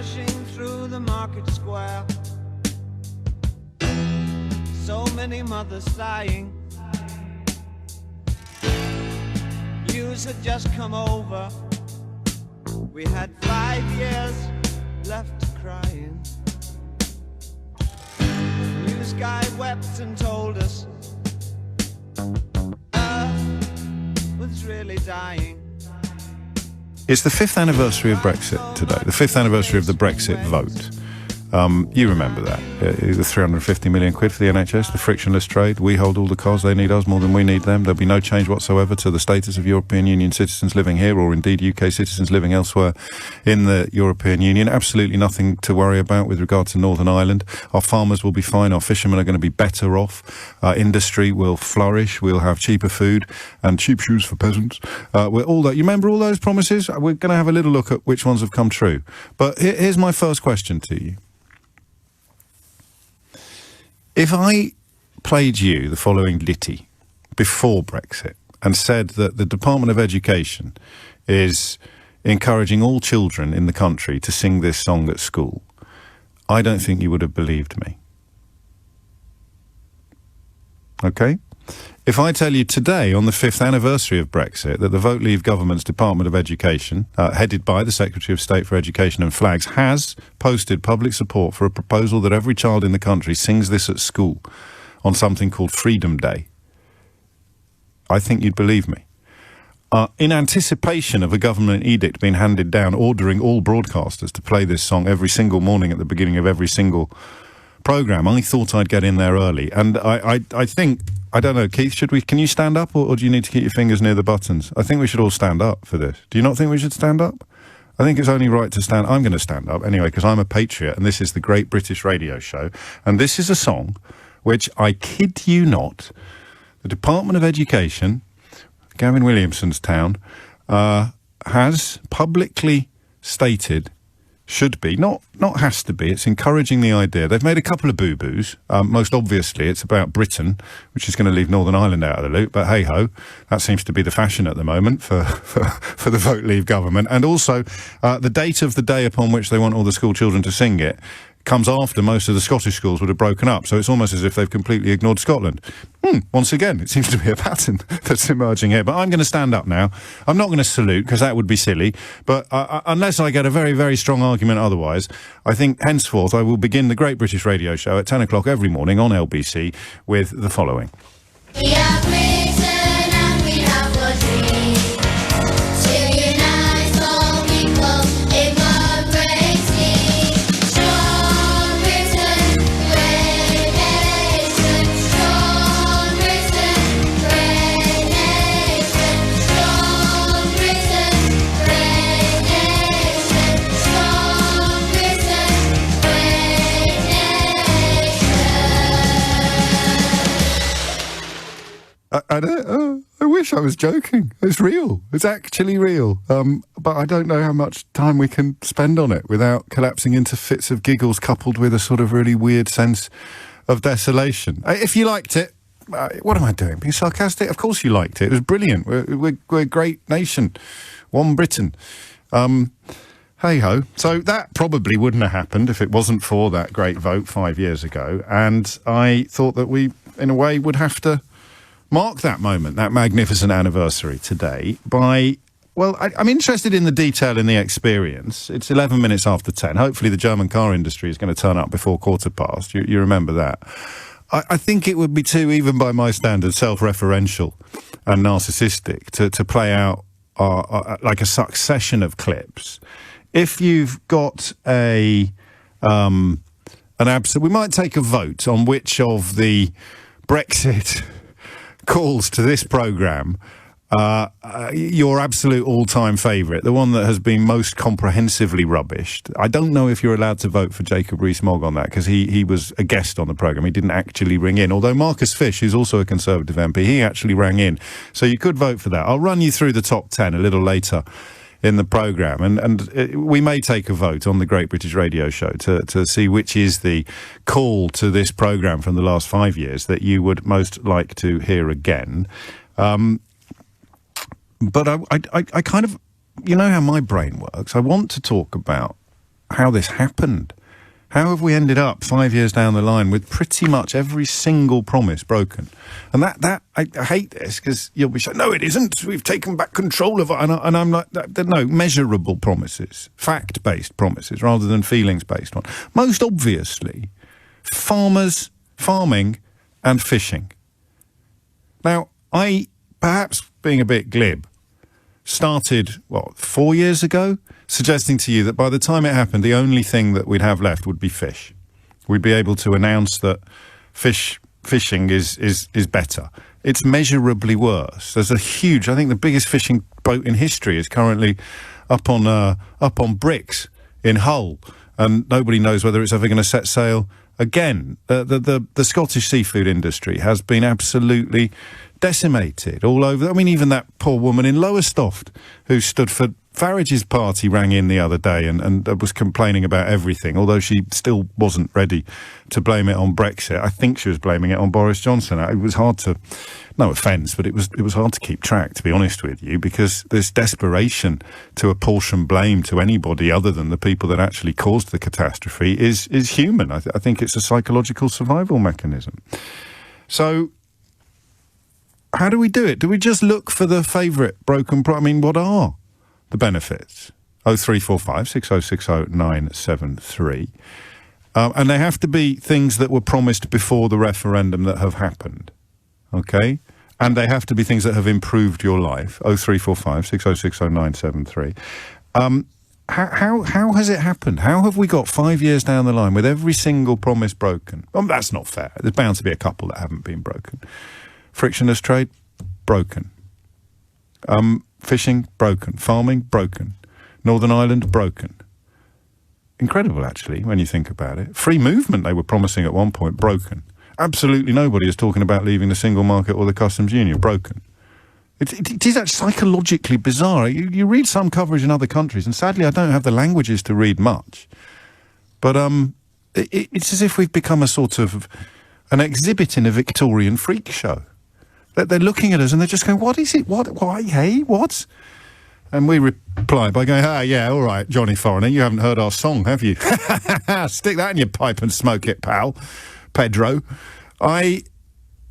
pushing through the market square. So many mothers sighing. News had just come over. We had 5 years left crying. News guy wept and told us Earth was really dying. It's the 5th anniversary of Brexit today, the 5th anniversary of the Brexit vote. You remember that. The 350 million quid for the NHS, the frictionless trade. We hold all the cards, they need us more than we need them. There'll be no change whatsoever to the status of European Union citizens living here, or indeed UK citizens living elsewhere in the European Union. Absolutely nothing to worry about with regard to Northern Ireland. Our farmers will be fine, our fishermen are going to be better off, our industry will flourish, we'll have cheaper food and cheap shoes for peasants. All that. You remember all those promises? We're going to have a little look at which ones have come true. But here's my first question to you. If I played you the following ditty before Brexit and said that the Department of Education is encouraging all children in the country to sing this song at school, I don't think you would have believed me. Okay? If I tell you today, on the 5th anniversary of Brexit, that the Vote Leave government's Department of Education, headed by the Secretary of State for Education and Flags, has posted public support for a proposal that every child in the country sings this at school on something called Freedom Day, I think you'd believe me. In anticipation of a government edict being handed down ordering all broadcasters to play this song every single morning at the beginning of every single programme, I thought I'd get in there early. And I think... I don't know, Keith, can you stand up or do you need to keep your fingers near the buttons? I think we should all stand up for this. Do you not think we should stand up? I think it's only right to stand. I'm going to stand up anyway because I'm a patriot and this is the Great British Radio Show. And this is a song which, I kid you not, the Department of Education, Gavin Williamson's town, has publicly stated should be, not has to be, it's encouraging the idea. They've made a couple of boo-boos. Most obviously, it's about Britain, which is going to leave Northern Ireland out of the loop, but hey-ho, that seems to be the fashion at the moment for the Vote Leave government. And also, the date of the day upon which they want all the school children to sing it comes after most of the Scottish schools would have broken up, so it's almost as if they've completely ignored Scotland. Once again, it seems to be a pattern that's emerging here. But I'm going to stand up now. I'm not going to salute, because that would be silly, but unless I get a very, very strong argument otherwise, I think henceforth I will begin the Great British Radio Show at 10 o'clock every morning on LBC with the following. We have risen and we have a dream to unite all people in one great team. Strong Britain, great nation. Strong Britain, great nation. Strong Britain, great nation. Strong Britain, great nation. I wish I was joking. It's real. It's actually real. But I don't know how much time we can spend on it without collapsing into fits of giggles coupled with a sort of really weird sense of desolation. If you liked it, what am I doing? Being sarcastic? Of course you liked it. It was brilliant. We're a great nation. One Britain. Hey-ho. So that probably wouldn't have happened if it wasn't for that great vote 5 years ago. And I thought that we, in a way, would have to mark that moment, that magnificent anniversary today by, well, I'm interested in the detail and the experience. It's 11 minutes after 10. Hopefully the German car industry is going to turn up before 1:15. You remember that. I think it would be too, even by my standards, self-referential and narcissistic to play out like a succession of clips. If you've got we might take a vote on which of the Brexit calls to this programme, your absolute all-time favourite, the one that has been most comprehensively rubbished. I don't know if you're allowed to vote for Jacob Rees-Mogg on that, because he was a guest on the programme. He didn't actually ring in, although Marcus Fish, who's also a Conservative MP, he actually rang in. So you could vote for that. I'll run you through the top 10 a little later in the programme, and we may take a vote on the Great British Radio Show to see which is the call to this programme from the last 5 years that you would most like to hear again. But I kind of, you know how my brain works. I want to talk about how this happened. How have we ended up 5 years down the line with pretty much every single promise broken? And I hate this, because you'll be saying, no, it isn't. We've taken back control of it. And I'm like, no, measurable promises, fact-based promises, rather than feelings-based ones. Most obviously, farming and fishing. Now, I, perhaps being a bit glib, started, 4 years ago, suggesting to you that by the time it happened, the only thing that we'd have left would be fish. We'd be able to announce that fishing is better. It's measurably worse. There's a huge, I think the biggest fishing boat in history is currently up on bricks in Hull, and nobody knows whether it's ever going to set sail again. The Scottish seafood industry has been absolutely decimated all over. I mean, even that poor woman in Lowestoft who stood for Farage's party rang in the other day and was complaining about everything, although she still wasn't ready to blame it on Brexit. I think she was blaming it on Boris Johnson. It was hard to, no offence, but it was hard to keep track, to be honest with you, because this desperation to apportion blame to anybody other than the people that actually caused the catastrophe is human. I think it's a psychological survival mechanism. So how do we do it? Do we just look for the favourite broken I mean, what are the benefits? 0345 6060 973. And they have to be things that were promised before the referendum that have happened. Okay? And they have to be things that have improved your life. 0345 6060 973. How has it happened? How have we got 5 years down the line with every single promise broken? That's not fair. There's bound to be a couple that haven't been broken. Frictionless trade, broken. Fishing, broken. Farming, broken. Northern Ireland, broken. Incredible, actually, when you think about it. Free movement, they were promising at one point, broken. Absolutely nobody is talking about leaving the single market or the customs union, broken. It is actually psychologically bizarre. You read some coverage in other countries, and sadly I don't have the languages to read much. But it's as if we've become a sort of an exhibit in a Victorian freak show. They're looking at us and they're just going, what is it? What? Why? Hey, what? And we reply by going, yeah, all right, Johnny Foreigner, you haven't heard our song, have you? Stick that in your pipe and smoke it, pal. Pedro. I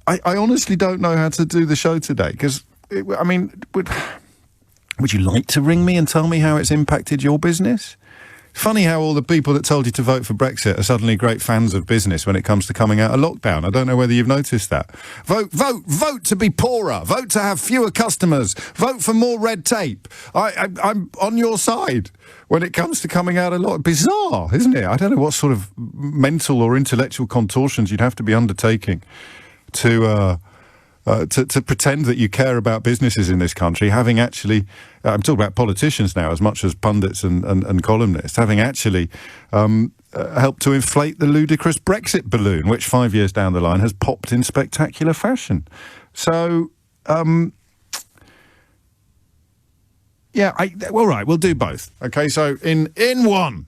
honestly don't know how to do the show today, because, I mean, would you like to ring me and tell me how it's impacted your business? Funny how all the people that told you to vote for Brexit are suddenly great fans of business when it comes to coming out of lockdown. I don't know whether you've noticed that. Vote to be poorer. Vote to have fewer customers. Vote for more red tape. I'm on your side when it comes to coming out of lockdown. Bizarre, isn't it? I don't know what sort of mental or intellectual contortions you'd have to be undertaking to pretend that you care about businesses in this country, having actually, I'm talking about politicians now as much as pundits and columnists, having actually helped to inflate the ludicrous Brexit balloon, which 5 years down the line has popped in spectacular fashion. So, yeah, all right, we'll do both. Okay, so in one,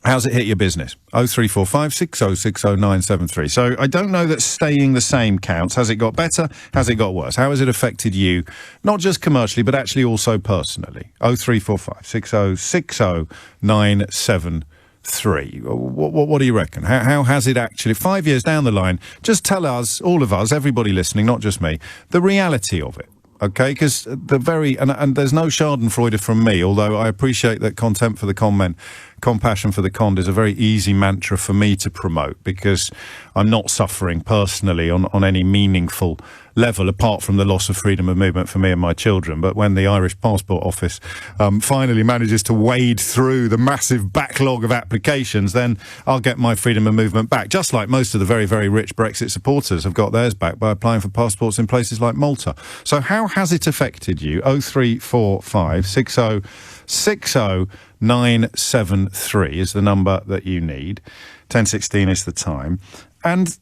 how's it hit your business? 0345 6060 973. So I don't know that staying the same counts. Has it got better? Has it got worse? How has it affected you? Not just commercially, but actually also personally. 0345 6060 973. What do you reckon? How has it actually, 5 years down the line, just tell us, all of us, everybody listening, not just me, the reality of it. Okay, because and there's no schadenfreude from me, although I appreciate that contempt for the con, compassion for the conned is a very easy mantra for me to promote, because I'm not suffering personally on any meaningful level, apart from the loss of freedom of movement for me and my children. But when the Irish Passport Office finally manages to wade through the massive backlog of applications, then I'll get my freedom of movement back, just like most of the very, very rich Brexit supporters have got theirs back by applying for passports in places like Malta. So how has it affected you? 0345 6060 973 is the number that you need. 10:16 is the time. And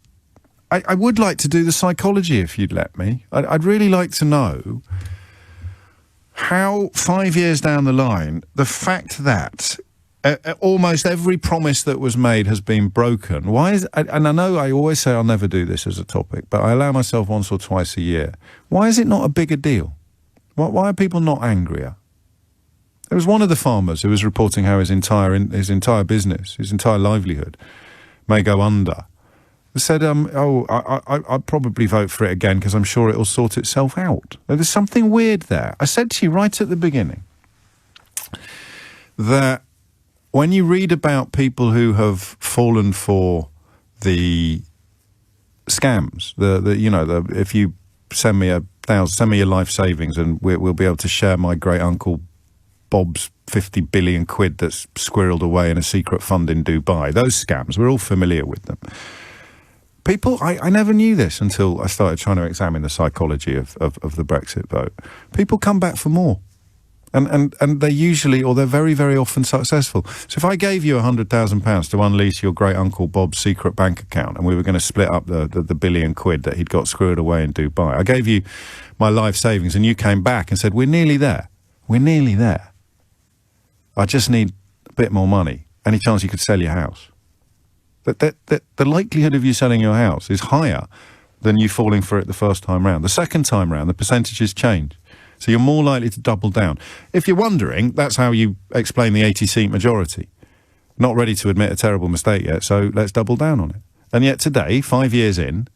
I would like to do the psychology, if you'd let me. I'd really like to know how 5 years down the line, the fact that almost every promise that was made has been broken. Why is, and I know I always say I'll never do this as a topic, but I allow myself once or twice a year. Why is it not a bigger deal? Why are people not angrier? There was one of the farmers who was reporting how his entire business, his entire livelihood, may go under. They said, I'd probably vote for it again because I'm sure it'll sort itself out. There's something weird there. I said to you right at the beginning that when you read about people who have fallen for the scams, if you send me your life savings and we'll be able to share my great uncle Bob's 50 billion quid that's squirreled away in a secret fund in Dubai. Those scams, we're all familiar with them. People, I never knew this until I started trying to examine the psychology of the Brexit vote. People come back for more. And they usually, or they're very, very often successful. So if I gave you £100,000 to unleash your great uncle Bob's secret bank account and we were going to split up the billion quid that he'd got screwed away in Dubai, I gave you my life savings and you came back and said, we're nearly there. We're nearly there. I just need a bit more money. Any chance you could sell your house? The likelihood of you selling your house is higher than you falling for it the first time round. The second time round, the percentages change. So you're more likely to double down. If you're wondering, that's how you explain the 80-seat majority. Not ready to admit a terrible mistake yet, so let's double down on it. And yet today, 5 years in,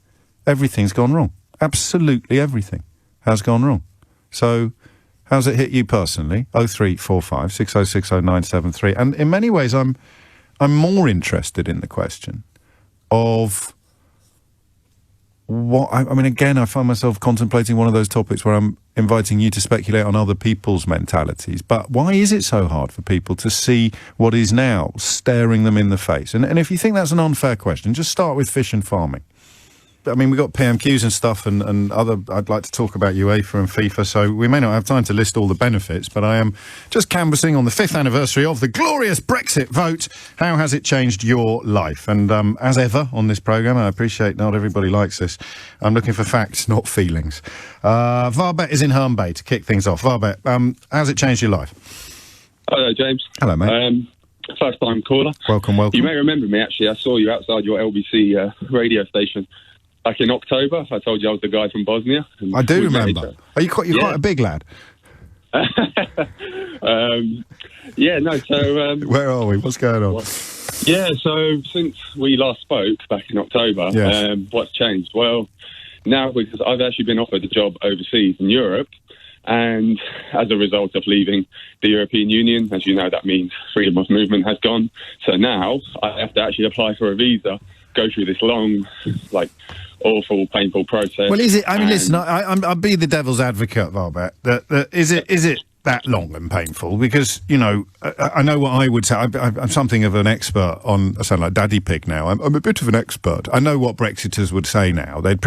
everything's gone wrong. Absolutely everything has gone wrong. So how's it hit you personally? 0345 6060 973. And in many ways, I'm more interested in the question of what... I mean, again, I find myself contemplating one of those topics where I'm inviting you to speculate on other people's mentalities. But why is it so hard for people to see what is now staring them in the face? And if you think that's an unfair question, just start with fish and farming. I mean, we've got PMQs and stuff and other... I'd like to talk about UEFA and FIFA, so we may not have time to list all the benefits, but I am just canvassing on the 5th anniversary of the glorious Brexit vote. How has it changed your life? And as ever on this programme, I appreciate not everybody likes this, I'm looking for facts, not feelings. Varbet is in Herne Bay to kick things off. Varbet, how's it changed your life? Hello, James. Hello, mate. First time caller. Welcome. You may remember me, actually. I saw you outside your LBC radio station back in October. I told you I was the guy from Bosnia. I do remember. You're quite a big lad. Yeah, no, so... where are we? What's going on? Yeah, so since we last spoke back in October, yes. What's changed? Well, now, because I've actually been offered a job overseas in Europe, and as a result of leaving the European Union, as you know, that means freedom of movement has gone. So now I have to actually apply for a visa, go through this long, awful, painful process. Well, is it? I mean, listen, I'll be the devil's advocate, Varbet. Is it that long and painful? Because, you know, I know what I would say. I'm something of an expert on... I sound like Daddy Pig now. I'm a bit of an expert. I know what Brexiters would say now. They'd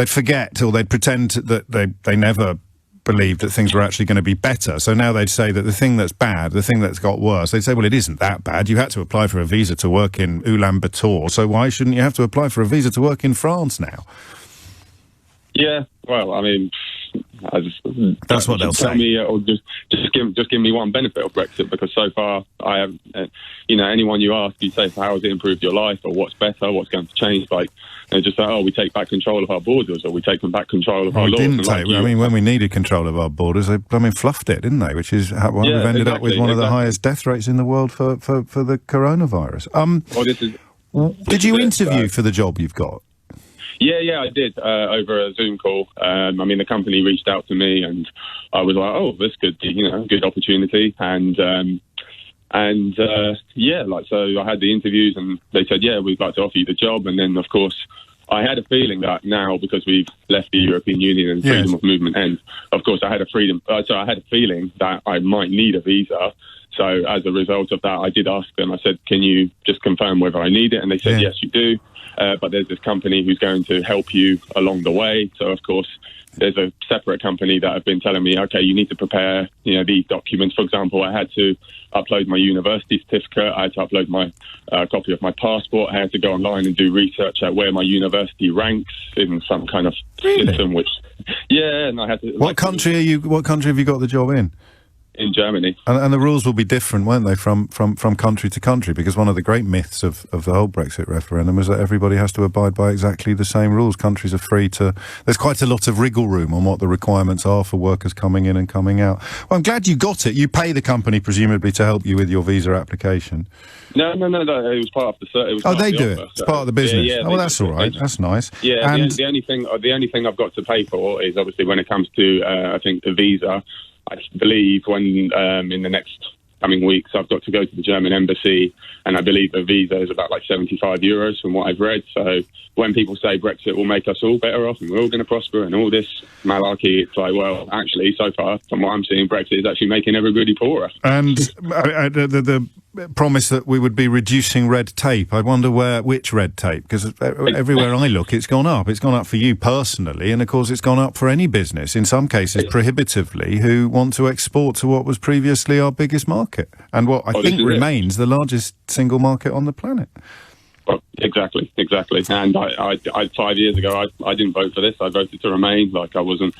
forget, or they'd pretend that they never believed that things were actually going to be better. So now they'd say that the thing that's bad, the thing that's got worse, they'd say, well, it isn't that bad. You had to apply for a visa to work in Ulaanbaatar, so why shouldn't you have to apply for a visa to work in France now? Yeah, well, I mean... That's what they'll say. Me, or just give me one benefit of Brexit, because so far I have, anyone you ask, you say, how has it improved your life, or what's better, what's going to change? They just say, we take back control of our borders, or we take back control of our laws. When we needed control of our borders, they fluffed it, didn't they? Which is why we've ended up with one of the highest death rates in the world for the coronavirus. Did you interview for the job you've got? Yeah, I did, over a Zoom call. The company reached out to me, and I was like, this could be, good opportunity. So I had the interviews, and they said, we'd like to offer you the job. And then, of course, I had a feeling that now, because we've left the European Union and freedom of movement ends, of course, I had a feeling that I might need a visa. So as a result of that, I did ask them, I said, can you just confirm whether I need it? And they said, yes, you do. But there's this company who's going to help you along the way. So, of course, there's a separate company that have been telling me, okay, you need to prepare, these documents. For example, I had to upload my university certificate. I had to upload my copy of my passport. I had to go online and do research at where my university ranks in some kind of system. And I had to. What country have you got the job in? in Germany. And the rules will be different, won't they, from country to country? Because one of the great myths of the whole Brexit referendum is that everybody has to abide by exactly the same rules. Countries are free to... There's quite a lot of wriggle room on what the requirements are for workers coming in and coming out. Well, I'm glad you got it. You pay the company, presumably, to help you with your visa application. No. It was part of the... They do it. It's part of the business. Yeah, well, that's all right. That's nice. Yeah, and the only thing I've got to pay for is obviously when it comes to, I think, the visa. I believe when in the next coming weeks I've got to go to the German embassy, and I believe the visa is about like €75 from what I've read. So when people say Brexit will make us all better off and we're all going to prosper and all this malarkey, it's like, well, actually, so far, from what I'm seeing, Brexit is actually making everybody poorer. And the promise that we would be reducing red tape. I wonder which red tape, because everywhere I look, it's gone up. It's gone up for you personally, and of course it's gone up for any business, in some cases prohibitively, who want to export to what was previously our biggest market, and what I think remains the largest single market on the planet. Well, exactly. And I 5 years ago, I didn't vote for this. I voted to remain. Like I wasn't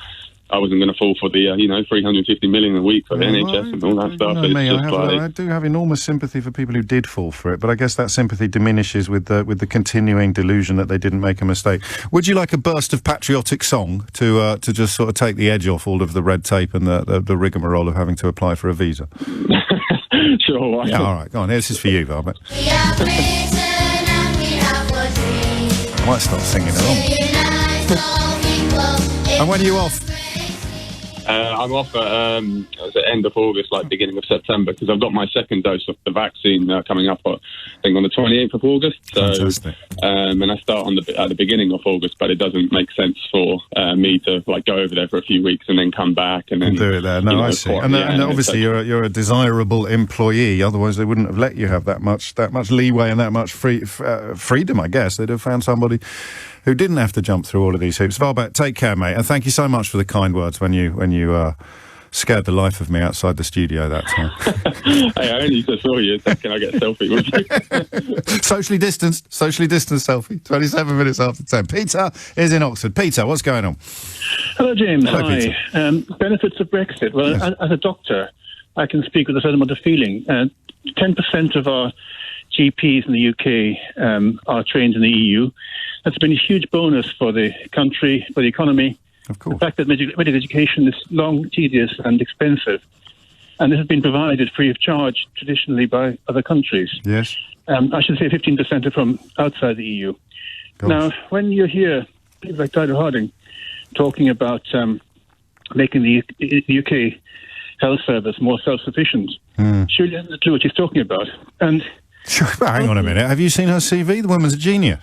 going to fall for the 350 million a week for the NHS and all that stuff. I do have enormous sympathy for people who did fall for it, but I guess that sympathy diminishes with the continuing delusion that they didn't make a mistake. Would you like a burst of patriotic song to just sort of take the edge off all of the red tape and the rigmarole of having to apply for a visa? Sure. Why Yeah, all right, go on. This is for you, Velvet. We have risen and we have a dream. I might start singing along. Unite all people. And when are you off? I'm off at the end of August, like beginning of September, because I've got my second dose of the vaccine coming up, I think, on the 28th of August. So, fantastic. And I start at the beginning of August, but it doesn't make sense for me to like go over there for a few weeks and then come back and then do it there. No, I see. And obviously, you're a desirable employee. Otherwise, they wouldn't have let you have that much leeway and that much freedom. I guess they'd have found somebody who didn't have to jump through all of these hoops. Valbert, take care, mate, and thank you so much for the kind words when you scared the life of me outside the studio that time. Hey, I only just saw you. Can I get a selfie with you? Socially distanced selfie. 27 minutes after 10. Peter is in Oxford. Peter, what's going on? Hello, James. Hello, Hi. Peter. Benefits of Brexit. Well, Yes. as a doctor, I can speak with a certain amount of feeling. 10% of our GPs in the UK are trained in the EU. That's been a huge bonus for the country, for the economy. Of course. The fact that medical education is long, tedious and expensive. And this has been provided free of charge traditionally by other countries. Yes. I should say 15% are from outside the EU. Gosh. Now, when you hear people like Tyler Harding talking about making the UK health service more self-sufficient, surely he hasn't a clue what he's talking about. And Hang on a minute. Have you seen her CV? The woman's a genius.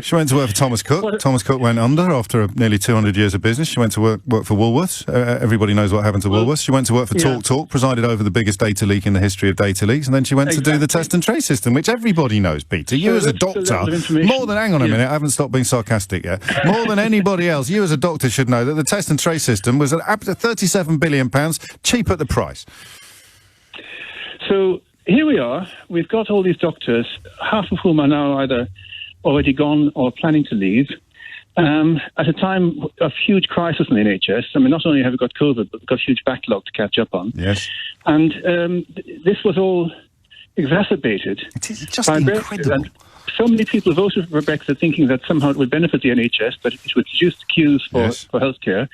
She went to work for Thomas Cook. Thomas Cook went under after nearly 200 years of business. She went to work for Woolworths. Everybody knows what happened to Woolworths. She went to work for TalkTalk, presided over the biggest data leak in the history of data leaks, and then she went to do the test and trace system, which everybody knows, Peter. You as a doctor, more than, hang on a minute, I haven't stopped being sarcastic yet. More than anybody else, you as a doctor should know that the test and trace system was at £37 billion, cheap at the price. so here we are. We've got all these doctors, half of whom are now either already gone or planning to leave, at a time of huge crisis in the NHS. I mean, not only have we got COVID, but we've got a huge backlog to catch up on. Yes. And this was all exacerbated It is just by incredible. Brexit. And so many people voted for Brexit thinking that somehow it would benefit the NHS, that it would reduce the queues for healthcare.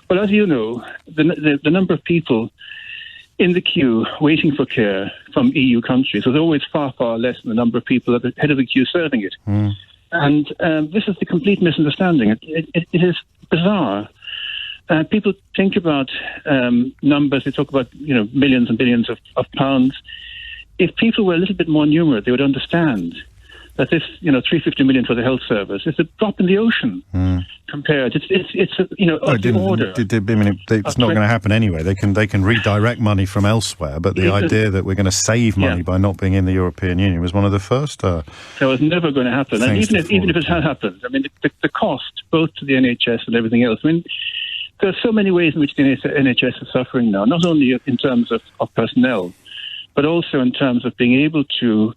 Well, as you know, the number of people in the queue waiting for care from EU countries was always far, far less than the number of people at the head of the queue serving it. And this is the complete misunderstanding. It is bizarre. People think about numbers. They talk about millions and billions of pounds. If people were a little bit more numerate, they would understand that this 350 million for the health service is a drop in the ocean compared. It's of the order. It's not going to happen anyway. They can redirect money from elsewhere, but the idea that we're going to save money by not being in the European Union was one of the first. So it's never going to happen. And even if it had happened, I mean, the cost both to the NHS and everything else. I mean, there are so many ways in which the NHS is suffering now, not only in terms of personnel, but also in terms of being able to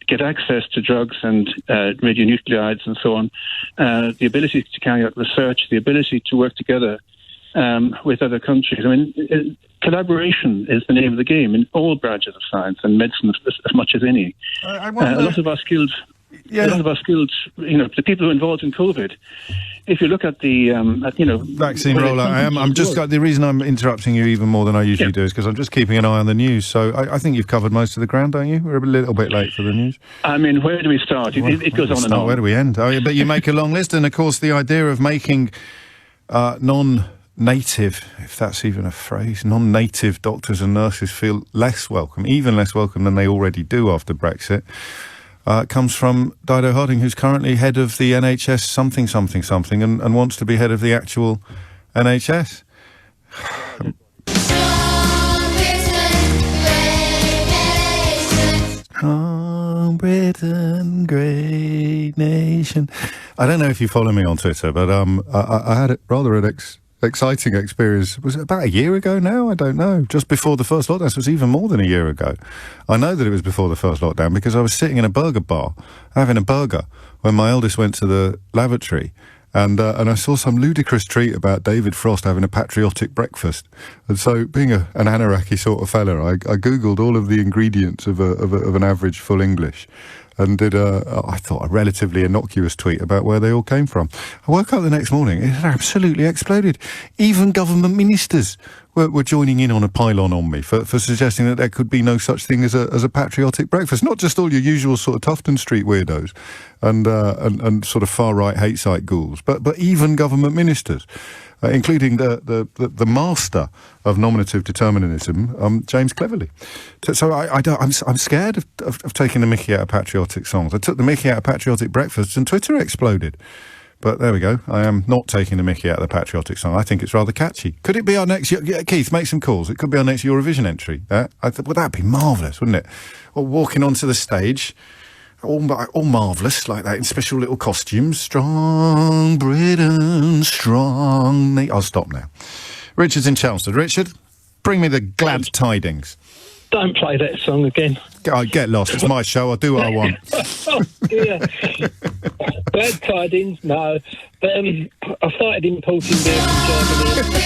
get access to drugs and radionuclides and so on, the ability to carry out research, the ability to work together with other countries. I mean, collaboration is the name of the game in all branches of science and medicine as much as any. I A lot of our skilled, the people who are involved in COVID. If you look at the, vaccine rollout, I'm just the reason I'm interrupting you even more than I usually do is because I'm just keeping an eye on the news. So I think you've covered most of the ground, don't you? We're a little bit late for the news. I mean, where do we start? It goes on and on. Where do we end? Oh, yeah, but you make a long list, and of course the idea of making non-native, if that's even a phrase, non-native doctors and nurses feel less welcome, even less welcome than they already do after Brexit. Comes from Dido Harding, who's currently head of the NHS something, and wants to be head of the actual NHS. Strong Britain, great nation. I don't know if you follow me on Twitter, but I had rather an exciting experience. Was it about a year ago now? I don't know. Just before the first lockdown. So it was even more than a year ago. I know that it was before the first lockdown because I was sitting in a burger bar having a burger when my eldest went to the lavatory, and I saw some ludicrous tweet about David Frost having a patriotic breakfast. And so, being an Anoraki sort of fella, I googled all of the ingredients of an average full English, and did I thought a relatively innocuous tweet about where they all came from. I woke up the next morning, it had absolutely exploded. Even government ministers were joining in on a pylon on me for suggesting that there could be no such thing as a patriotic breakfast. Not just all your usual sort of Tufton Street weirdos and sort of far-right hate site ghouls, but even government ministers. Including the master of nominative determinism, James Cleverly. So I'm scared of taking the mickey out of patriotic songs. I took the mickey out of patriotic breakfasts and Twitter exploded. But there we go. I am not taking the mickey out of the patriotic song. I think it's rather catchy. Could it be our next... Keith, make some calls. It could be our next Eurovision entry. Well, that'd be marvellous, wouldn't it? Or walking onto the stage... All marvellous, like that, in special little costumes. Strong Britain, strong... I'll stop now. Richard's in Chelmsford. Richard, bring me the glad tidings. Don't play that song again. Get lost. It's my show. I'll do what I want. Oh, dear. Glad tidings? No. But I started importing beer from Germany.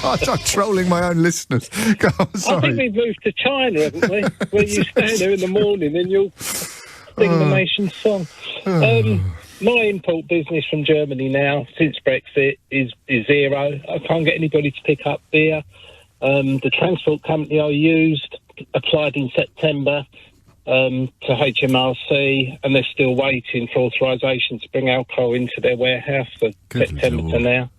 God, I'm trolling my own listeners. God, I'm sorry. I think we've moved to China, haven't we? Where you stand there in the morning and you'll sing the nation's song. My import business from Germany now, since Brexit, is zero. I can't get anybody to pick up beer. The transport company I used applied in September to HMRC, and they're still waiting for authorisation to bring alcohol into their warehouse for September to now.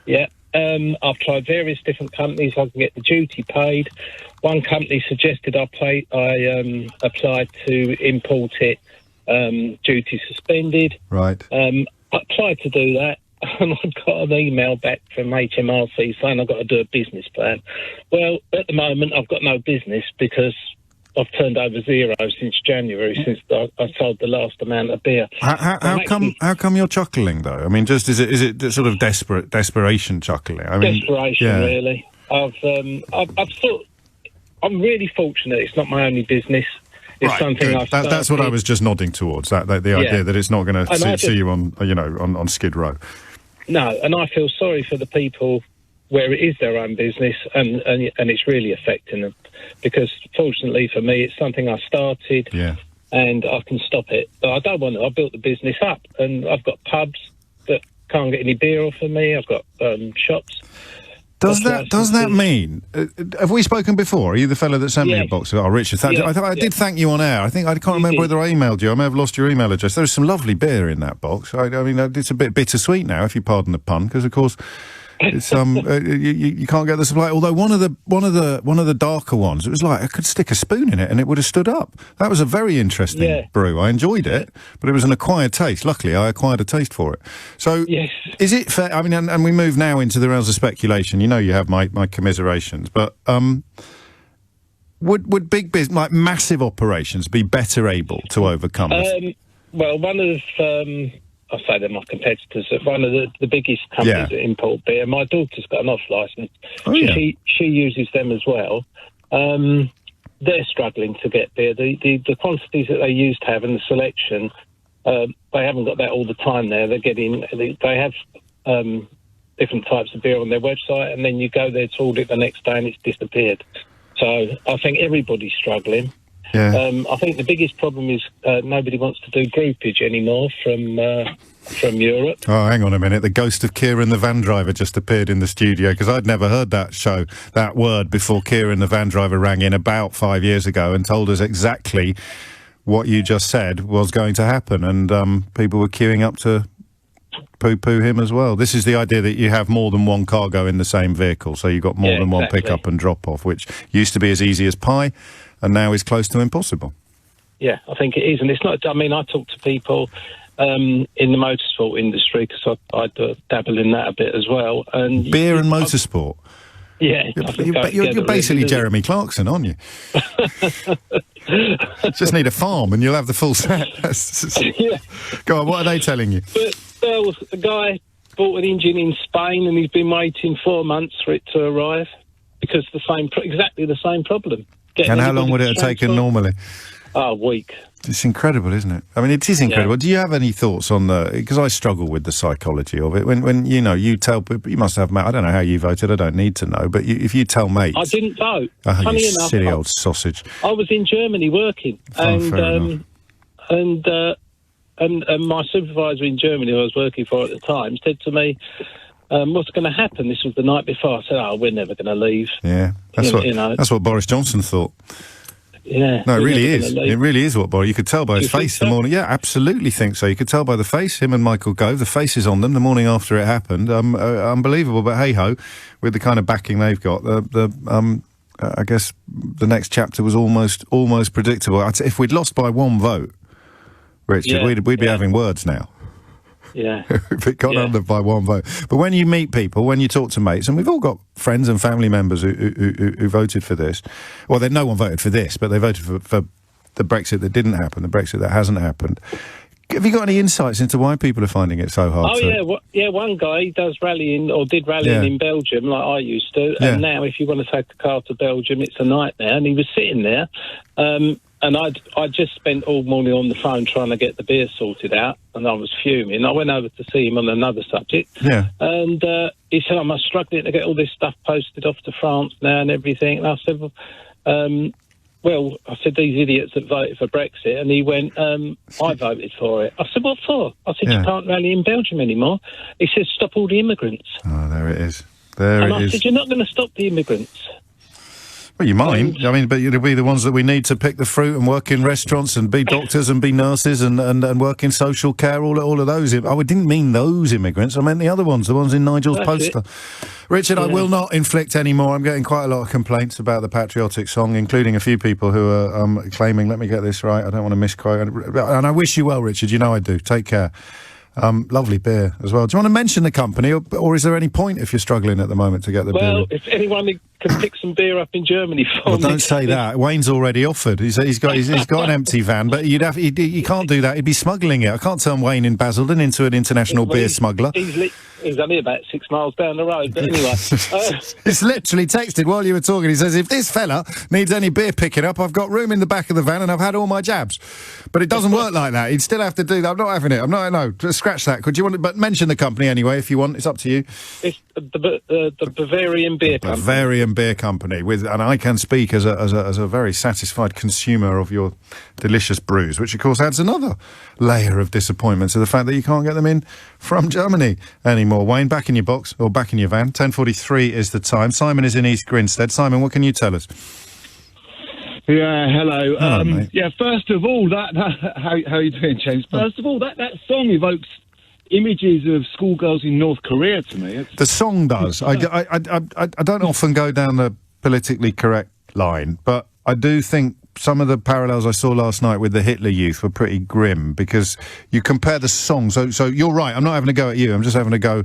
Yeah. I've tried various different companies. I can get the duty paid. One company suggested I applied to import it, duty suspended. Right. I tried to do that, and I got an email back from HMRC saying I've got to do a business plan. Well, at the moment, I've got no business because I've turned over zero since January, since I sold the last amount of beer. How come you're chuckling, though? I mean, just is it sort of desperation chuckling? I mean, desperation, really. I've thought I'm really fortunate. It's not my only business. It's right, something I've started. That's what I was just nodding towards. The idea that it's not going to see you on Skid Row. No, and I feel sorry for the people where it is their own business, and it's really affecting them, because fortunately for me, it's something I started, and I can stop it. But I don't want to. I built the business up, and I've got pubs that can't get any beer off of me. I've got shops. Does that mean? Have we spoken before? Are you the fellow that sent me a box? Oh, Richard, I did thank you on air. I can't remember whether I emailed you. I may have lost your email address. There's some lovely beer in that box. I mean, it's a bit bittersweet now, if you pardon the pun, because of course it's you can't get the supply. Although one of the darker ones, it was like I could stick a spoon in it and it would have stood up. That was a very interesting brew. I enjoyed it, but it was an acquired taste. Luckily, I acquired a taste for it. So, is it fair? I mean, and we move now into the realms of speculation. You know, you have my commiserations, but would big business, like massive operations, be better able to overcome it? Well, one of I say they're my competitors. One of the biggest companies that import beer. My daughter's got an off licence. She uses them as well. They're struggling to get beer. The quantities that they used to have and the selection, they haven't got that all the time. There, they have different types of beer on their website, and then you go there to order it the next day and it's disappeared. So I think everybody's struggling. Yeah. I think the biggest problem is nobody wants to do groupage anymore from Europe. Oh, hang on a minute. The ghost of Kieran the van driver just appeared in the studio, because I'd never heard that word before Kieran the van driver rang in about 5 years ago and told us exactly what you just said was going to happen, and people were queuing up to poo-poo him as well. This is the idea that you have more than one cargo in the same vehicle, so you've got more than one pick-up and drop-off, which used to be as easy as pie and now is close to impossible. Yeah, I think it is, and it's not. I mean, I talk to people in the motorsport industry, because I dabble in that a bit as well. And beer and motorsport. Yeah, you're basically Jeremy Clarkson, aren't you? Just need a farm and you'll have the full set. Yeah. Go on, what are they telling you? But a guy bought an engine in Spain and he's been waiting 4 months for it to arrive because exactly the same problem. And how long would it have taken normally? A week. It's incredible, isn't it? I mean, it is incredible. Yeah. Do you have any thoughts on because I struggle with the psychology of it. When you tell people, you must have, I don't know how you voted, I don't need to know, but if you tell mates... I didn't vote. Oh, Funny you enough, silly old sausage. I was in Germany working, and my supervisor in Germany, who I was working for at the time, said to me, what's going to happen? This was the night before. I said, we're never going to leave. Yeah, that's what Boris Johnson thought. Yeah. No, it really is. It really is what Boris... You could tell by his face the morning... Yeah, absolutely think so. You could tell by the face, him and Michael Gove, the faces on them the morning after it happened. Unbelievable, but hey-ho, with the kind of backing they've got, I guess the next chapter was almost predictable. If we'd lost by one vote, Richard, we'd be having words now. Yeah. If it got under by one vote. But when you meet people, when you talk to mates, and we've all got friends and family members who voted for this. Well, no one voted for this, but they voted for the Brexit that didn't happen, the Brexit that hasn't happened. Have you got any insights into why people are finding it so hard? One guy does rallying, or did rallying in Belgium, like I used to, and now if you want to take a car to Belgium, it's a nightmare. And he was sitting there, and I'd just spent all morning on the phone trying to get the beer sorted out, and I was fuming. I went over to see him on another subject, and he said, I'm struggling to get all this stuff posted off to France now and everything. And I said, I said, these idiots that voted for Brexit, and he went, I voted for it. I said, what for? I said, you can't rally in Belgium anymore. He said, stop all the immigrants. Oh, there it is. And I said, you're not going to stop the immigrants. Well, you might. But it'll be the ones that we need to pick the fruit and work in restaurants and be doctors and be nurses and work in social care, all of those. I didn't mean those immigrants. I meant the other ones, the ones in Nigel's poster. Richard, I will not inflict any more. I'm getting quite a lot of complaints about the patriotic song, including a few people who are claiming, let me get this right, I don't want to misquote. And I wish you well, Richard. You know I do. Take care. Lovely beer as well. Do you want to mention the company, or is there any point if you're struggling at the moment to get the beer? Well, if anyone can pick some beer up in Germany for me. Don't say that. Wayne's already offered. He's got an empty van, but you can't do that. He'd be smuggling it. I can't turn Wayne in Basildon into an international beer smuggler. He's only about 6 miles down the road, but anyway. He's literally texted while you were talking. He says, if this fella needs any beer picking up, I've got room in the back of the van and I've had all my jabs. But it doesn't work like that. He'd still have to do that. I'm not having it. Just scratch that. Could you want it? But mention the company anyway if you want. It's up to you. It's the Bavarian Beer Company. Bavarian Beer Company. And I can speak as a very satisfied consumer of your delicious brews, which of course adds another layer of disappointment to the fact that you can't get them in from Germany anymore. Wayne, back in your box or back in your van. 10:43 is the time. Simon is in East Grinstead. Simon, what can you tell us? Yeah, hello. Mate. First of all, how are you doing, James? First of all, that song evokes images of schoolgirls in North Korea to me. The song does. I don't often go down the politically correct line, but I do think some of the parallels I saw last night with the Hitler Youth were pretty grim, because you compare the songs. So you're right. I'm not having a go at you. I'm just having a go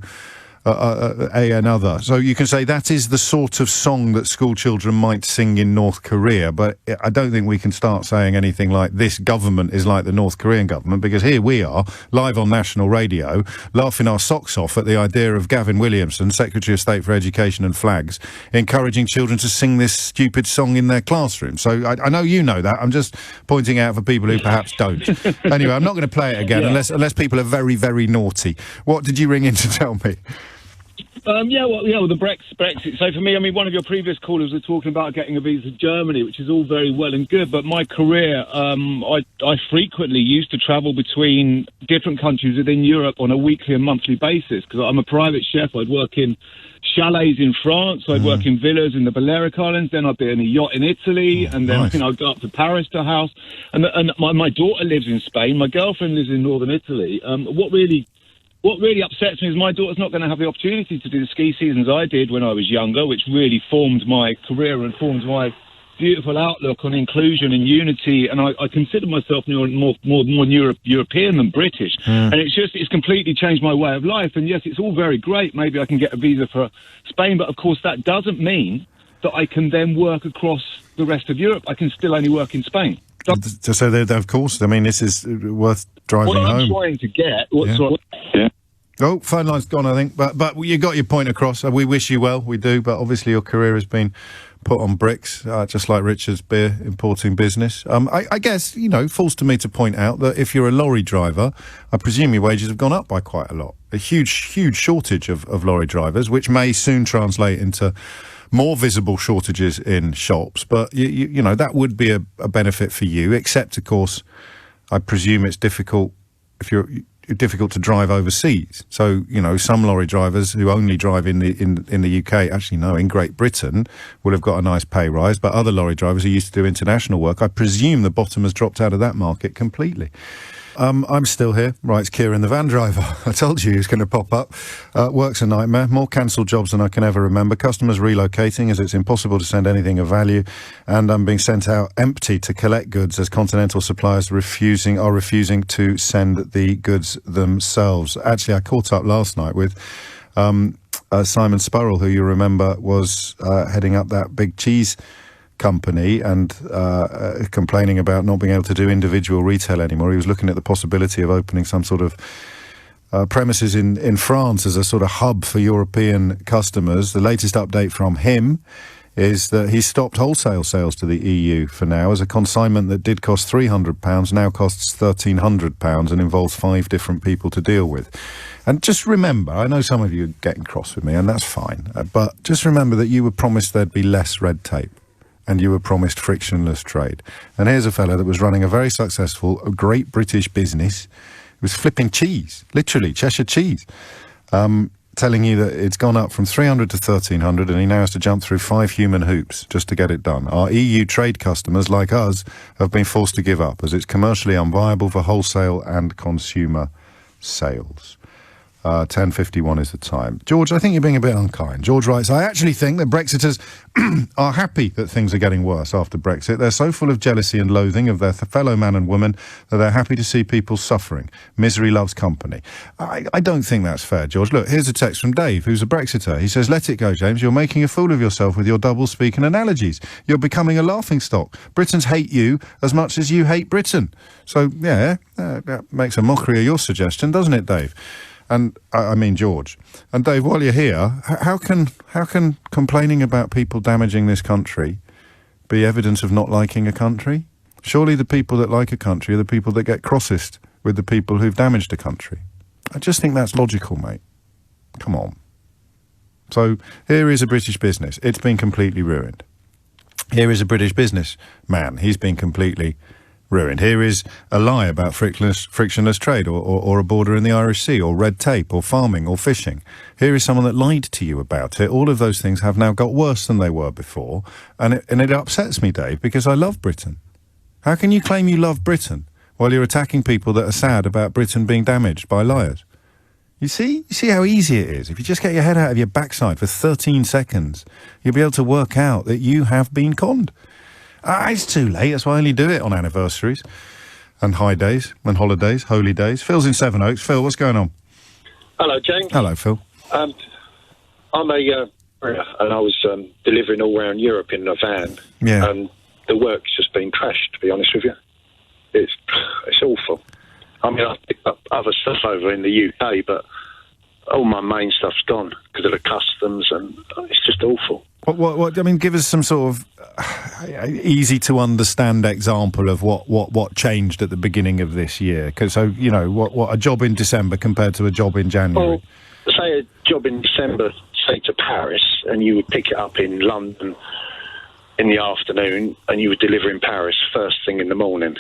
another. So you can say that is the sort of song that school children might sing in North Korea, but I don't think we can start saying anything like this government is like the North Korean government, because here we are, live on national radio, laughing our socks off at the idea of Gavin Williamson, Secretary of State for Education and Flags, encouraging children to sing this stupid song in their classroom. So I know you know that. I'm just pointing out for people who perhaps don't. Anyway, I'm not going to play it again unless people are very, very naughty. What did you ring in to tell me? The Brexit. So for me, I mean, one of your previous callers was talking about getting a visa to Germany, which is all very well and good. But my career, I frequently used to travel between different countries within Europe on a weekly and monthly basis because I'm a private chef. I'd work in chalets in France, I'd work in villas in the Balearic Islands, then I'd be in a yacht in Italy, and then I'd go up to Paris to house. And my daughter lives in Spain, my girlfriend lives in northern Italy. What really upsets me is my daughter's not going to have the opportunity to do the ski seasons I did when I was younger, which really formed my career and formed my beautiful outlook on inclusion and unity. And I consider myself more European than British. And it's completely changed my way of life. And yes, it's all very great. Maybe I can get a visa for Spain, but of course that doesn't mean that I can then work across the rest of Europe. I can still only work in Spain. So, of course, I mean, this is worth driving home. What I'm trying to get... Oh, phone line's gone, I think. But you got your point across. We wish you well, we do. But obviously your career has been put on bricks, just like Richard's beer importing business. I guess, falls to me to point out that if you're a lorry driver, I presume your wages have gone up by quite a lot. A huge shortage of lorry drivers, which may soon translate into more visible shortages in shops. But, that would be a benefit for you, except, of course, I presume it's difficult if you're difficult to drive overseas. So, some lorry drivers who only drive in the UK, actually no, in Great Britain, will have got a nice pay rise, but other lorry drivers who used to do international work, I presume the bottom has dropped out of that market completely. I'm still here. Right, it's Kieran, the van driver. I told you he was going to pop up. Work's a nightmare. More cancelled jobs than I can ever remember. Customers relocating as it's impossible to send anything of value. And I'm being sent out empty to collect goods as continental suppliers are refusing to send the goods themselves. Actually, I caught up last night with Simon Spurrell, who you remember was heading up that big cheese company and complaining about not being able to do individual retail anymore. He was looking at the possibility of opening some sort of premises in France as a sort of hub for European customers. The latest update from him is that he stopped wholesale sales to the EU for now, as a consignment that did cost £300 now costs £1,300 and involves 5 different people to deal with. And just remember, I know some of you are getting cross with me, and that's fine, but just remember that you were promised there'd be less red tape. And you were promised frictionless trade. And here's a fella that was running a very successful, great British business. He was flipping cheese, literally, Cheshire cheese, telling you that it's gone up from 300 to 1,300 and he now has to jump through 5 human hoops just to get it done. Our EU trade customers, like us, have been forced to give up as it's commercially unviable for wholesale and consumer sales. 10:51 is the time. George, I think you're being a bit unkind. George writes, I actually think that Brexiters are happy that things are getting worse after Brexit. They're so full of jealousy and loathing of their fellow man and woman that they're happy to see people suffering. Misery loves company. I don't think that's fair, George. Look, here's a text from Dave, who's a Brexiter. He says, let it go, James. You're making a fool of yourself with your double-speak and analogies. You're becoming a laughingstock. Britons hate you as much as you hate Britain. So, yeah, that makes a mockery of your suggestion, doesn't it, Dave? And I mean George. And Dave, while you're here, how can complaining about people damaging this country be evidence of not liking a country? Surely the people that like a country are the people that get crossest with the people who've damaged a country. I just think that's logical, mate. Come on. So here is a British business. It's been completely ruined. Here is a British businessman. He's been completely ruined. Here is a lie about frictionless trade or a border in the Irish Sea or red tape or farming or fishing. Here is someone that lied to you about it. All of those things have now got worse than they were before. And it upsets me, Dave, because I love Britain. How can you claim you love Britain while you're attacking people that are sad about Britain being damaged by liars? You see how easy it is. If you just get your head out of your backside for 13 seconds, you'll be able to work out that you have been conned. It's too late. That's why I only do it on anniversaries and high days and holidays, holy days. Phil's in Sevenoaks. Phil, what's going on? Hello, James. Hello, Phil. I'm a and I was delivering all around Europe in a van. Yeah. And the work's just been trashed, to be honest with you. It's awful. I mean, I've picked up other stuff over in the UK, but all my main stuff's gone because of the customs, and it's just awful. What? I mean, give us some sort of easy to understand example of what changed at the beginning of this year. Because what a job in December compared to a job in January. Well, say a job in December something to Paris and you would pick it up in London in the afternoon and you would deliver in Paris first thing in the morning,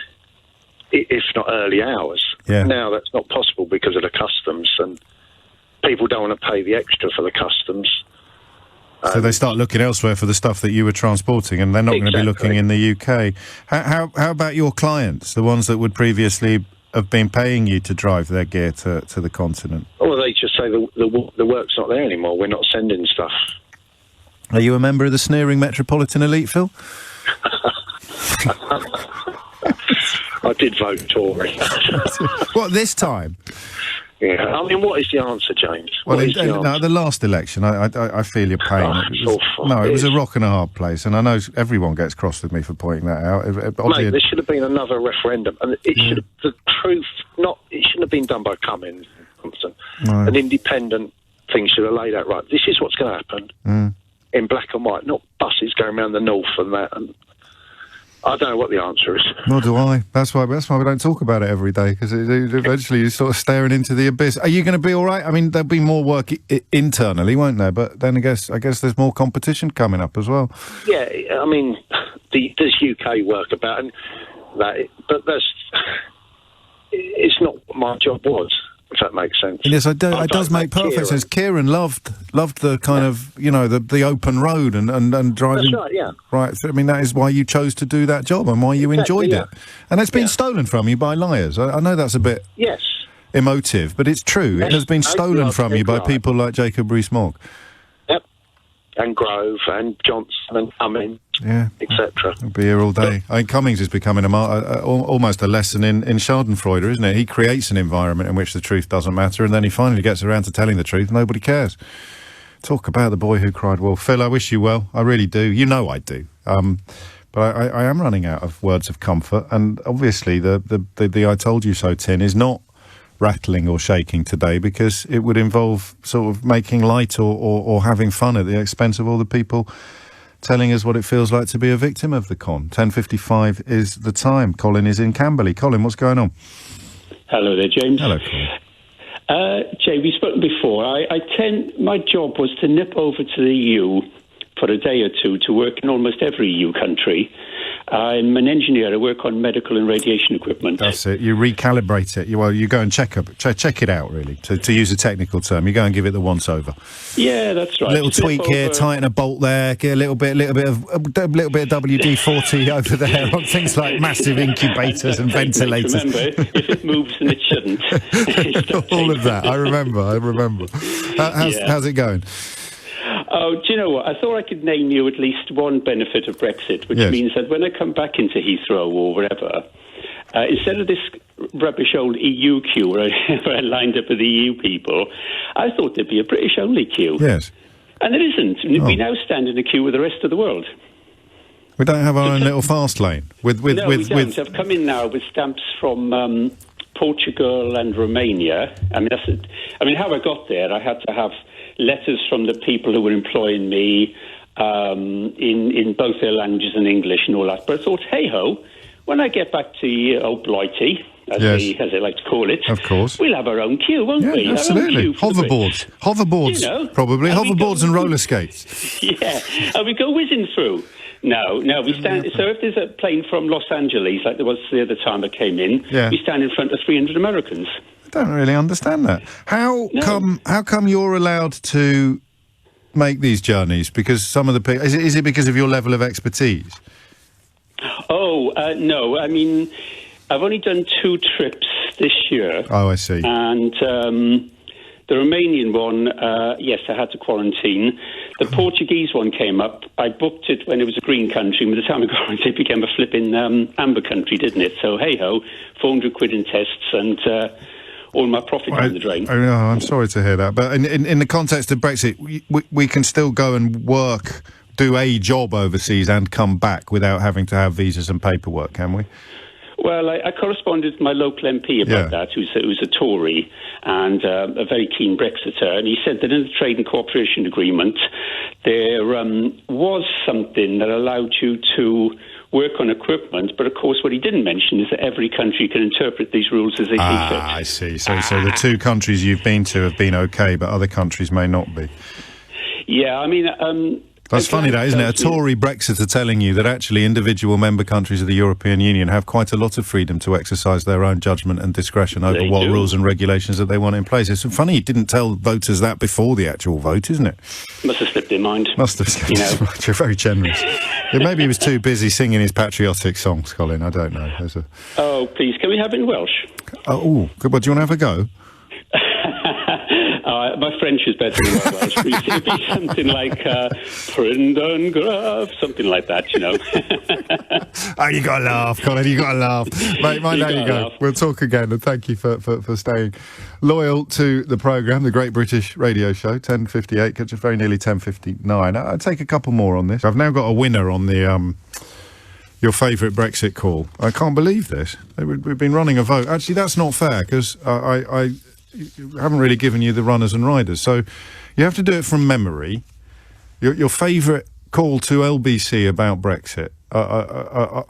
if not early hours. Yeah. Now that's not possible because of the customs, and people don't want to pay the extra for the customs. So they start looking elsewhere for the stuff that you were transporting, and they're not going to be looking in the UK. How about your clients, the ones that would previously have been paying you to drive their gear to the continent? Well, they just say the work's not there anymore. We're not sending stuff. Are you a member of the sneering metropolitan elite, Phil? I did vote Tory. What, this time? Yeah. I mean, what is the answer, James? Well, the last election, I feel your pain. It was a rock and a hard place, and I know everyone gets cross with me for pointing that out. Mate, there should have been another referendum, and it should have, it shouldn't have been done by Cummins. No. An independent thing should have laid out, right, this is what's going to happen in black and white, not buses going around the north and that. And I don't know what the answer is. Nor do I. That's why we don't talk about it every day, because eventually you're sort of staring into the abyss. Are you going to be all right? I mean, there'll be more work internally, won't there? But then I guess there's more competition coming up as well. Yeah, I mean, there's UK work about and that, but it's not what my job was. If that makes sense. Yes, it does make perfect sense. Kieran loved the kind of, the open road and driving. That's right, yeah. Right. I mean, that is why you chose to do that job and why you enjoyed it. And it's been stolen from you by liars. I know that's a bit emotive, but it's true. Yes. It has been stolen from you by people like Jacob Rees-Mogg. Yep. And Grove and Johnson and Cummings. Yeah, etc. I'll be here all day. I mean, Cummings is becoming almost a lesson in Schadenfreude, isn't it? He creates an environment in which the truth doesn't matter, and then he finally gets around to telling the truth. Nobody cares. Talk about the boy who cried wolf. Phil, I wish you well. I really do. You know I do. But I am running out of words of comfort, and obviously the I told you so tin is not rattling or shaking today, because it would involve sort of making light or having fun at the expense of all the people telling us what it feels like to be a victim of the con. 10:55 is the time. Colin is in Camberley. Colin, what's going on? Hello there, James. Hello, Colin. Jay, we've spoken before. My job was to nip over to the EU for a day or two to work in almost every EU country. I'm an engineer. I work on medical and radiation equipment. That's it. You recalibrate it. You go and check it out, really, to use a technical term. You go and give it the once-over. Yeah, that's right. A little tweak here, tighten a bolt there, get a little bit of WD-40 over there on things like massive incubators and ventilators. Remember, if it moves and it shouldn't. All of that. I remember. How's it going? Oh, do you know what? I thought I could name you at least one benefit of Brexit, which means that when I come back into Heathrow or wherever, instead of this rubbish old EU queue where I lined up with the EU people, I thought there'd be a British-only queue. Yes. And there isn't. We now stand in a queue with the rest of the world. We don't have our own little fast lane. We don't. I've come in now with stamps from Portugal and Romania. I mean, how I got there, I had to have letters from the people who were employing me in both their languages and English and all that. But I thought, hey-ho, when I get back to old Blighty, as they like to call it, of course, we'll have our own queue, won't we? Absolutely. Hoverboards, probably. Hoverboards and roller skates. Yeah, and we go whizzing through. No, we stand. So if there's a plane from Los Angeles, like there was the other time I came in, we stand in front of 300 Americans. I don't really understand that. How come you're allowed to make these journeys? Because some of the people... Is it because of your level of expertise? Oh, no. I mean, I've only done 2 trips this year. Oh, I see. And the Romanian one, yes, I had to quarantine. The Portuguese one came up. I booked it when it was a green country, and by the time I got it, it became a flipping amber country, didn't it? So, hey-ho, 400 quid in tests and... all my profit down the drain. I'm sorry to hear that. But in the context of Brexit, we can still go and do a job overseas and come back without having to have visas and paperwork, can we? Well, I corresponded with my local MP about that, who's a Tory and a very keen Brexiter, and he said that in the Trade and Cooperation Agreement there was something that allowed you to work on equipment, but of course what he didn't mention is that every country can interpret these rules as they see fit. I see. So the 2 countries you've been to have been okay, but other countries may not be. Yeah, I mean... That's funny, that, isn't it? A Tory Brexiter telling you that actually individual member countries of the European Union have quite a lot of freedom to exercise their own judgment and discretion over what rules and regulations that they want in place. It's funny he didn't tell voters that before the actual vote, isn't it? Must have slipped their mind. Must have slipped his mind. You're very generous. Maybe he was too busy singing his patriotic songs, Colin. I don't know. Oh, please, can we have it in Welsh? Oh, good. Well, do you want to have a go? My French is better than my Welsh. It'd be something like Pryndon Graf, something like that, you know. Oh, you got to laugh, Colin. You got to laugh. Mate, mind how you go. Laugh. We'll talk again, and thank you for staying loyal to the programme, the Great British Radio Show, 10:58, just very nearly 10:59. I'll take a couple more on this. I've now got a winner on the... your favourite Brexit call. I can't believe this. We've been running a vote. Actually, that's not fair, because I haven't really given you the runners and riders. So you have to do it from memory. Your favourite call to LBC about Brexit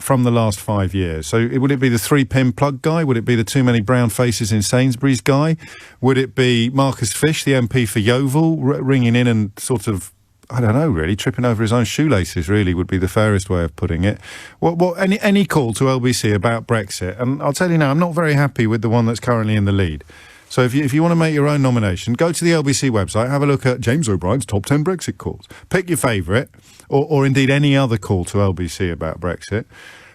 from the last 5 years. So would it be the 3-pin plug guy? Would it be the too many brown faces in Sainsbury's guy? Would it be Marcus Fish, the MP for Yeovil, ringing in and sort of, I don't know, really, tripping over his own shoelaces, really, would be the fairest way of putting it. Any call to LBC about Brexit, and I'll tell you now, I'm not very happy with the one that's currently in the lead. So if you want to make your own nomination, go to the LBC website, have a look at James O'Brien's top 10 Brexit calls. Pick your favourite, or indeed any other call to LBC about Brexit.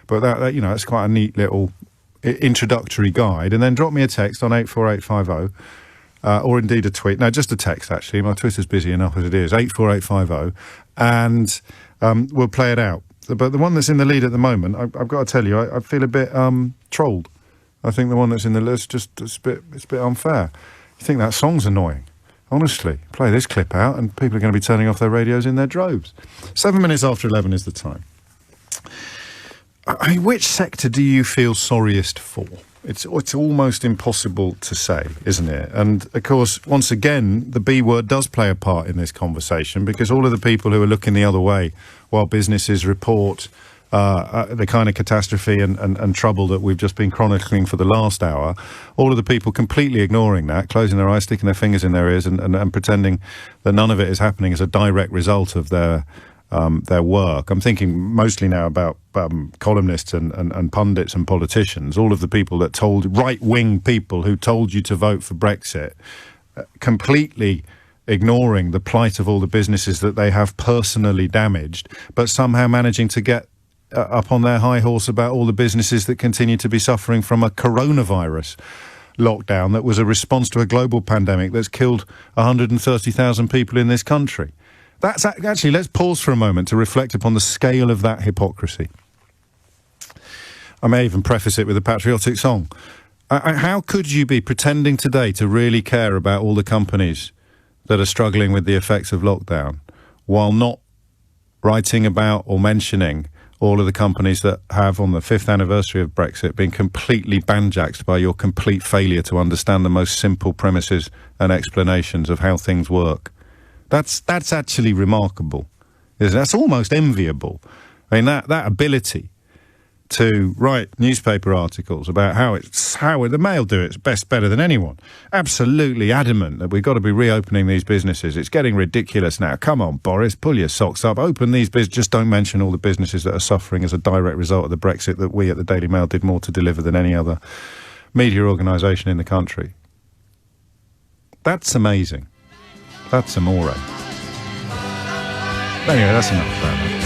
But that you know, it's quite a neat little introductory guide. And then drop me a text on 84850. Or indeed a tweet. No, just a text, actually. My Twitter's busy enough as it is. 84850. And we'll play it out. But the one that's in the lead at the moment, I've got to tell you, I feel a bit trolled. I think the one that's in the list, it's a bit unfair. You think that song's annoying. Honestly, play this clip out and people are going to be turning off their radios in their droves. 7 minutes after 11 is the time. I mean, which sector do you feel sorriest for? It's almost impossible to say, isn't it? And, of course, once again, the B word does play a part in this conversation, because all of the people who are looking the other way while businesses report the kind of catastrophe and trouble that we've just been chronicling for the last hour, all of the people completely ignoring that, closing their eyes, sticking their fingers in their ears and pretending that none of it is happening as a direct result of their work. I'm thinking mostly now about columnists and pundits and politicians, all of the people that told, right-wing people who told you to vote for Brexit, completely ignoring the plight of all the businesses that they have personally damaged, but somehow managing to get up on their high horse about all the businesses that continue to be suffering from a coronavirus lockdown that was a response to a global pandemic that's killed 130,000 people in this country. That's actually, let's pause for a moment to reflect upon the scale of that hypocrisy. I may even preface it with a patriotic song. How could you be pretending today to really care about all the companies that are struggling with the effects of lockdown while not writing about or mentioning all of the companies that have, on the 5th anniversary of Brexit, been completely banjaxed by your complete failure to understand the most simple premises and explanations of how things work? That's actually remarkable. That's almost enviable. I mean, that ability to write newspaper articles about how the Mail do it better than anyone. Absolutely adamant that we've got to be reopening these businesses. It's getting ridiculous now. Come on, Boris, pull your socks up. Open these businesses. Just don't mention all the businesses that are suffering as a direct result of the Brexit that we at the Daily Mail did more to deliver than any other media organisation in the country. That's amazing. That's amore. Anyway, that's enough about that.